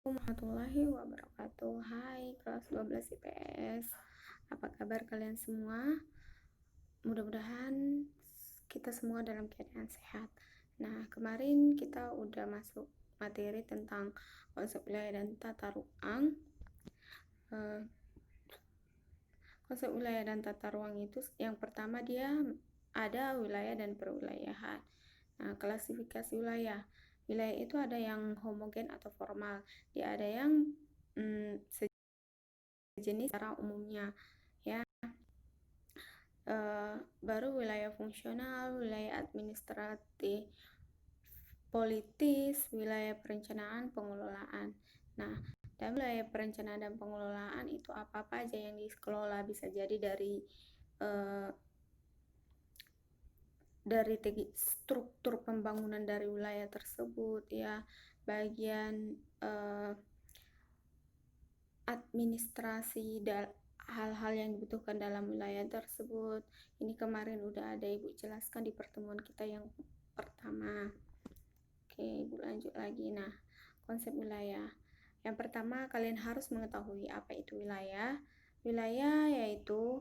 Warahmatullahi wabarakatuh. Hai kelas 12 IPS. Apa kabar kalian semua? Mudah-mudahan kita semua dalam keadaan sehat. Nah, kemarin kita udah masuk materi tentang konsep wilayah dan tata ruang. Konsep wilayah dan tata ruang itu yang pertama dia ada wilayah dan perwilayahan. Nah, klasifikasi wilayah. Wilayah itu ada yang homogen atau formal. Dia ada yang sejenis secara umumnya, ya. Baru wilayah fungsional, wilayah administratif, politis, wilayah perencanaan, pengelolaan. Nah, dalam wilayah perencanaan dan pengelolaan itu apa-apa aja yang dikelola, bisa jadi dari struktur pembangunan dari wilayah tersebut, ya, bagian administrasi dan hal-hal yang dibutuhkan dalam wilayah tersebut. Ini kemarin udah ada Ibu jelaskan di pertemuan kita yang pertama. Oke, Ibu lanjut lagi. Nah, konsep wilayah. Yang pertama, kalian harus mengetahui apa itu wilayah. Wilayah yaitu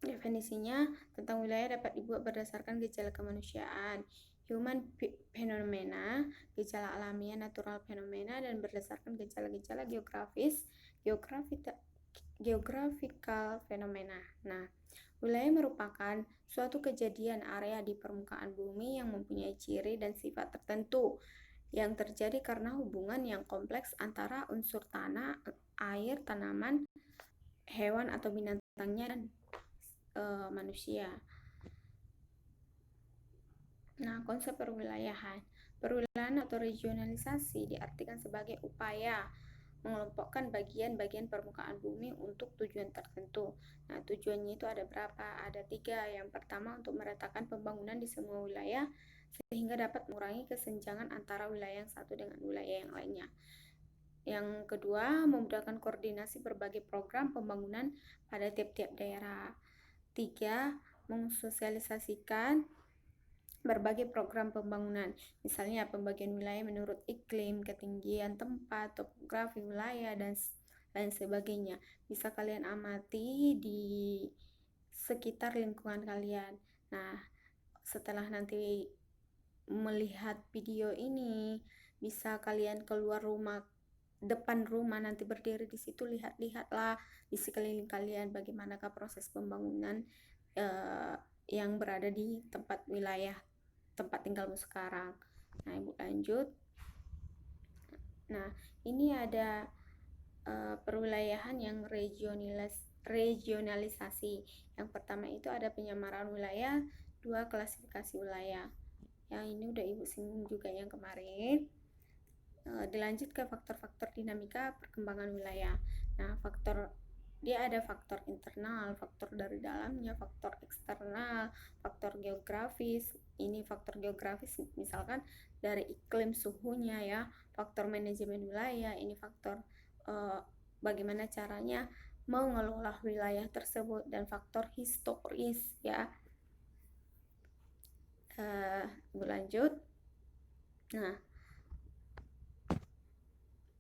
definisinya tentang wilayah dapat dibuat berdasarkan gejala kemanusiaan, human phenomena, gejala alamiah natural phenomena, dan berdasarkan gejala-gejala geographical phenomena. Nah, wilayah merupakan suatu kejadian area di permukaan bumi yang mempunyai ciri dan sifat tertentu yang terjadi karena hubungan yang kompleks antara unsur tanah, air, tanaman, hewan atau binatangnya, dan manusia. Nah, konsep perwilayahan. Perwilayahan atau regionalisasi diartikan sebagai upaya mengelompokkan bagian-bagian permukaan bumi untuk tujuan tertentu. Nah, tujuannya itu ada berapa? Ada 3. Yang pertama, untuk meratakan pembangunan di semua wilayah sehingga dapat mengurangi kesenjangan antara wilayah yang satu dengan wilayah yang lainnya. Yang kedua, memudahkan koordinasi berbagai program pembangunan pada tiap-tiap daerah. 3. Mensosialisasikan berbagai program pembangunan, misalnya pembagian wilayah menurut iklim, ketinggian tempat, topografi wilayah, dan lain sebagainya. Bisa kalian amati di sekitar lingkungan kalian. Nah, setelah nanti melihat video ini, bisa kalian keluar rumah, depan rumah, nanti berdiri di situ, lihat-lihatlah di sekeliling kalian bagaimanakah proses pembangunan yang berada di tempat wilayah tempat tinggalmu sekarang. Nah, Ibu lanjut. Nah, ini ada perwilayahan yang regionalisasi. Yang pertama itu ada penyamaran wilayah, 2 klasifikasi wilayah. Yang ini udah Ibu singgung juga yang kemarin. Dilanjut ke faktor-faktor dinamika perkembangan wilayah. Nah, dia ada faktor internal, faktor dari dalamnya, faktor eksternal, faktor geografis. Ini faktor geografis misalkan dari iklim, suhunya, ya. Faktor manajemen wilayah, ini faktor bagaimana caranya mengelola wilayah tersebut, dan faktor historis, ya. Berlanjut. Nah,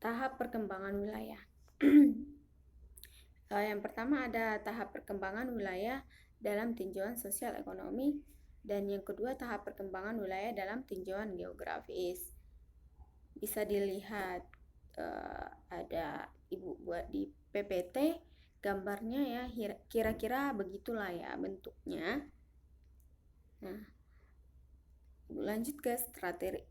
tahap perkembangan wilayah. Yang pertama ada tahap perkembangan wilayah dalam tinjauan sosial ekonomi, dan yang kedua tahap perkembangan wilayah dalam tinjauan geografis. Bisa dilihat ada Ibu buat di PPT gambarnya, ya, kira-kira begitulah ya bentuknya. Nah, lanjut ke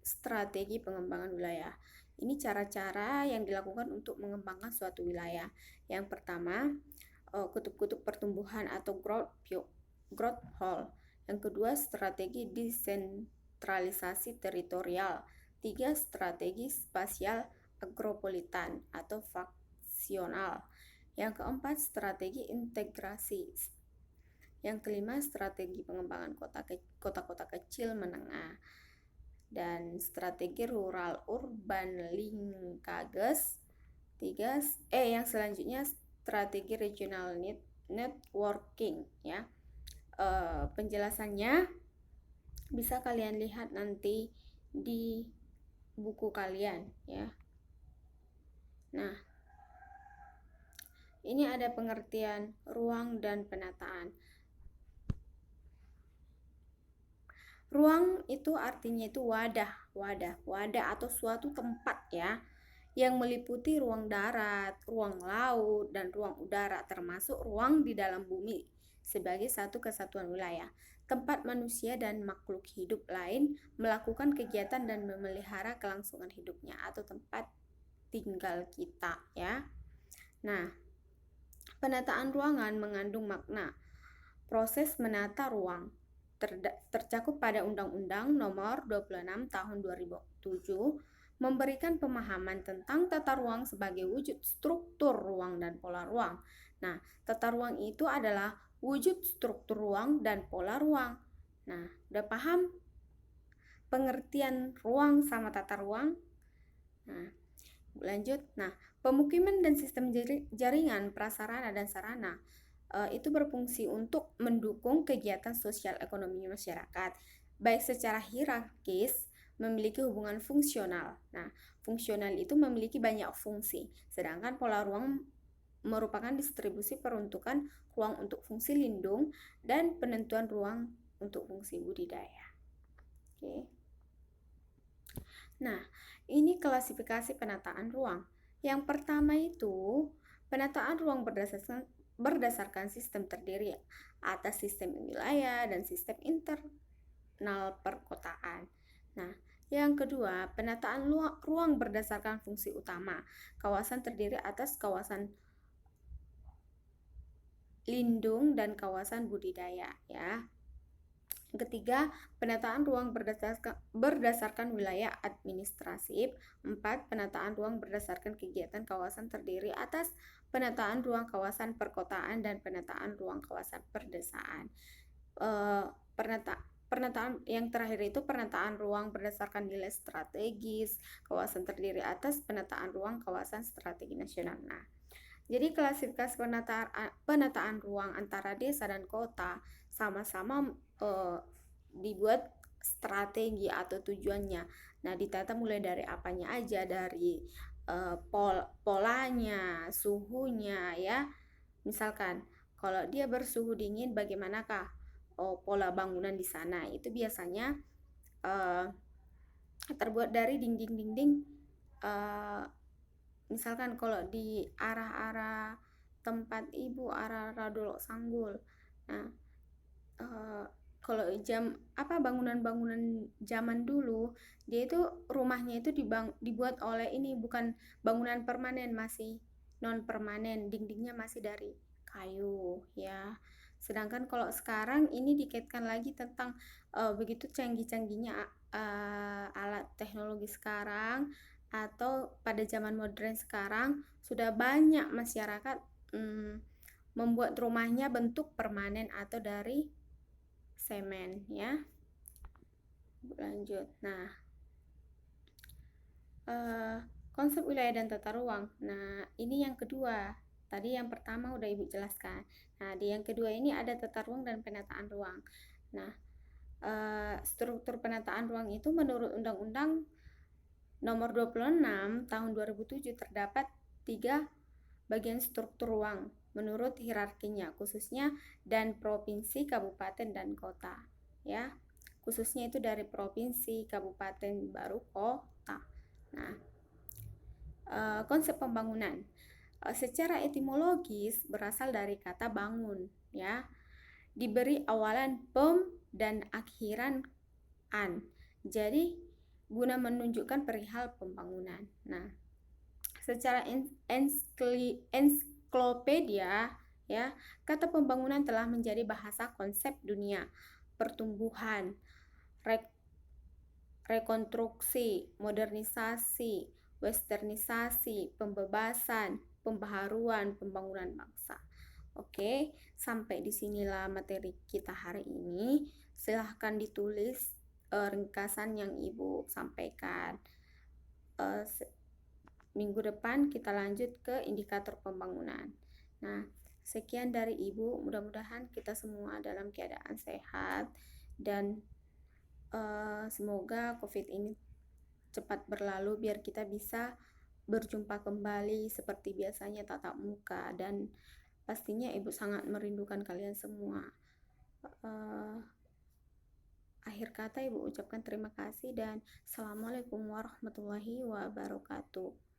strategi pengembangan wilayah. Ini cara-cara yang dilakukan untuk mengembangkan suatu wilayah. Yang pertama, kutub-kutub pertumbuhan atau growth hole. Yang kedua, strategi desentralisasi teritorial. 3. Strategi spasial agropolitan atau faksional. Yang keempat, strategi integrasi. Yang kelima, strategi pengembangan kota-kota kecil menengah, dan strategi rural urban linkages. Yang selanjutnya strategi regional networking, ya. Penjelasannya bisa kalian lihat nanti di buku kalian ya. Nah, ini ada pengertian ruang dan penataan. Ruang itu artinya itu wadah atau suatu tempat ya, yang meliputi ruang darat, ruang laut, dan ruang udara, termasuk ruang di dalam bumi sebagai satu kesatuan wilayah. Tempat manusia dan makhluk hidup lain melakukan kegiatan dan memelihara kelangsungan hidupnya, atau tempat tinggal kita ya. Nah, penataan ruangan mengandung makna proses menata ruang tercakup pada Undang-Undang Nomor 26 Tahun 2007 memberikan pemahaman tentang tata ruang sebagai wujud struktur ruang dan pola ruang. Nah, tata ruang itu adalah wujud struktur ruang dan pola ruang. Nah, udah paham pengertian ruang sama tata ruang? Nah, lanjut. Nah, pemukiman dan sistem jaringan, prasarana dan sarana itu berfungsi untuk mendukung kegiatan sosial ekonomi masyarakat, baik secara hierarkis memiliki hubungan fungsional. Nah, fungsional itu memiliki banyak fungsi, sedangkan pola ruang merupakan distribusi peruntukan ruang untuk fungsi lindung dan penentuan ruang untuk fungsi budidaya. Oke. Nah, ini klasifikasi penataan ruang. Yang pertama itu penataan ruang berdasarkan sistem terdiri atas sistem wilayah dan sistem internal perkotaan. Nah, yang kedua, penataan ruang berdasarkan fungsi utama. Kawasan terdiri atas kawasan lindung dan kawasan budidaya ya. Ketiga, penataan ruang berdasarkan wilayah administratif. 4. Penataan ruang berdasarkan kegiatan kawasan terdiri atas penataan ruang kawasan perkotaan dan penataan ruang kawasan perdesaan. Penataan yang terakhir itu penataan ruang berdasarkan nilai strategis. Kawasan terdiri atas penataan ruang kawasan strategi nasional. Nah, jadi klasifikasi penataan ruang antara desa dan kota sama-sama dibuat strategi atau tujuannya. Nah, ditata mulai dari apanya aja, dari polanya, suhunya ya. Misalkan kalau dia bersuhu dingin, bagaimanakah pola bangunan di sana? Itu biasanya terbuat dari dinding-dinding. Misalkan kalau di arah-arah tempat ibu, arah-arah Dolok Sanggul. Nah, kalau bangunan-bangunan zaman dulu, dia itu rumahnya itu dibuat oleh ini, bukan bangunan permanen, masih non permanen, dindingnya masih dari kayu ya. Sedangkan kalau sekarang ini dikaitkan lagi tentang begitu canggih-canggihnya alat teknologi sekarang, atau pada zaman modern sekarang sudah banyak masyarakat membuat rumahnya bentuk permanen atau dari semen ya. Lanjut. Nah, konsep wilayah dan tata ruang. Nah, ini yang kedua. Tadi yang pertama udah Ibu jelaskan. Nah, di yang kedua ini ada tata ruang dan penataan ruang. Nah, struktur penataan ruang itu menurut Undang-Undang Nomor 26 Tahun 2007 terdapat 3 bagian struktur ruang menurut hierarkinya, khususnya dan provinsi, kabupaten, dan kota ya. Khususnya itu dari provinsi, kabupaten, baru kota. Nah, konsep pembangunan secara etimologis berasal dari kata bangun ya, diberi awalan pem dan akhiran an, jadi guna menunjukkan perihal pembangunan. Nah, secara ensiklopedia ya, kata pembangunan telah menjadi bahasa konsep dunia pertumbuhan, rekonstruksi, modernisasi, westernisasi, pembebasan, pembaharuan, pembangunan bangsa. Oke, sampai disinilah materi kita hari ini. Silahkan ditulis ringkasan yang Ibu sampaikan. Minggu depan kita lanjut ke indikator pembangunan. Nah, sekian dari Ibu. Mudah-mudahan kita semua dalam keadaan sehat dan semoga COVID ini cepat berlalu biar kita bisa berjumpa kembali seperti biasanya tatap muka, dan pastinya Ibu sangat merindukan kalian semua. Akhir kata Ibu ucapkan terima kasih dan Assalamualaikum warahmatullahi wabarakatuh.